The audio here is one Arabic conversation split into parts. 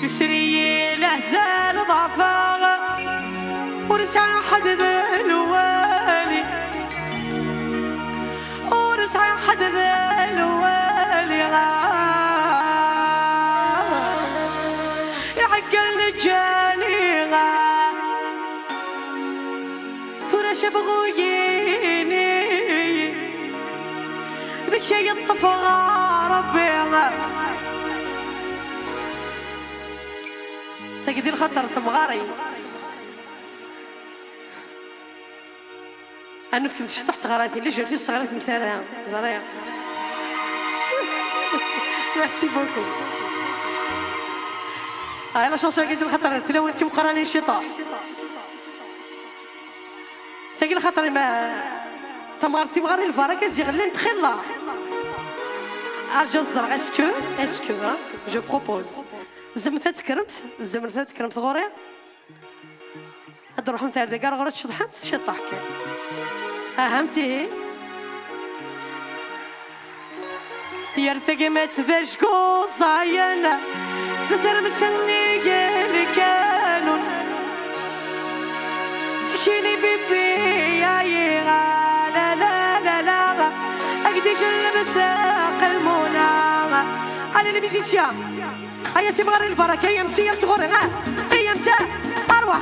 يسري الأحزان ضعفاغ ورسع حد ذا الوالي ورسع حد ذا الوالي يعقلني جاني فرش بغويني ذاك شي الطفى ربي تقدي الخطر تمغاري أنا كنت شطحت غراتي ليش في الصغيرات مثالها زريا ميرسي بوكو هاي لا شانسون كيس الخطر تلو انت مقرانين شطاح تقدي الخطر ما تمغارتي مغاري الفرق يغلين تخلا أرجو تزرع اسكو جو بروبوز زمتها تكرمت غوري هاد روح نتاع دقار غوري تشطحت شطحك أهمتي يرتقي ما تذشكو صاينا تسر مسني قال كانون كيني بيبي يا يغا لا لا لا لا أقدي جلب ساق المنى على الميزيسيان هيا تبغري البركة يمتي تغوري يمتى أروح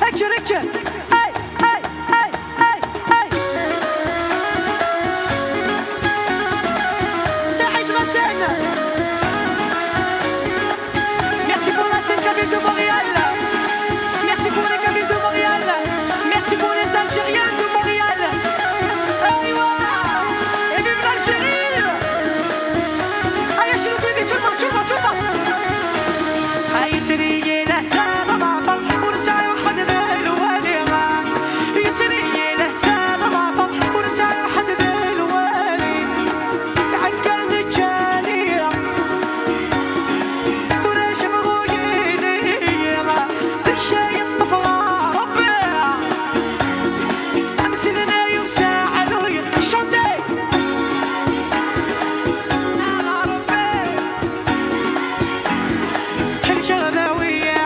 أكشر أي سعيد غسان merci pour la scène Kabyle de Montréal merci pour les Kabyles de Montréal merci pour les Algériens de Montréal أيوة et vive l'Algérie هيا شنو بيدي tout le monde هيا شريي الأحسان ضعفا ورجع حد ذا الوالي يشري الأحسان ضعفا ورجع حد ذا الوالي يعقلني جاني فرش بغويني ذي الطفى ربي أمسلنا يوم ساعة لوي شوتي ربي الجغداوية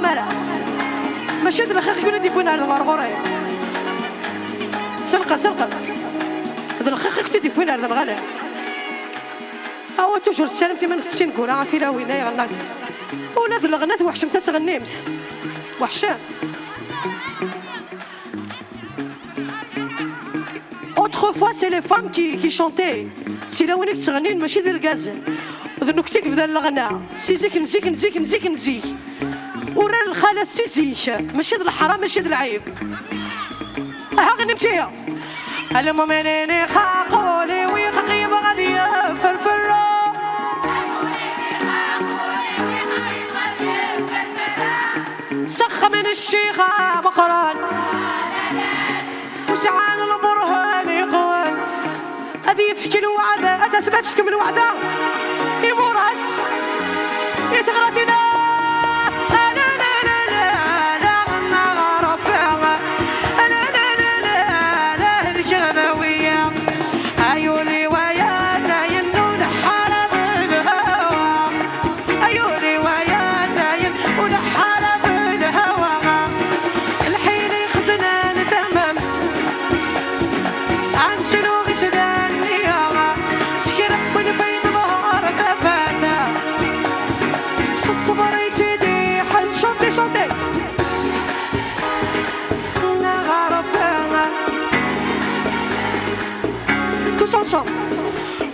قمرة ماشي هاد الخيخ يقول لي ديبونا على الغرغورة سنقص هاد الخيخ كنت ديبونا على الغلا هو توجور سالمتي من ختين كورا في لا وين يغنى ولا ذا الغنات وحشمت تغنيمت وحشمت autrefois c'est les femmes qui chantaient سي لا وينك تغنين ماشي ذا الكاز ذا نكتك في ذا الغنى سيزيك نزيك ورا الخالات سيزيك ماشي ذا الحرام ماشي ذا العيب ها غنمتيها المؤمنين خاقولي ويخقيم غادي فرفروا سخ من الشيخة بقران وسعان البرهان يقول هذه يفك الوعدة هذا سمعت فيك من الوعدة يمورس يتغرتنا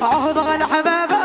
عهد غير حباب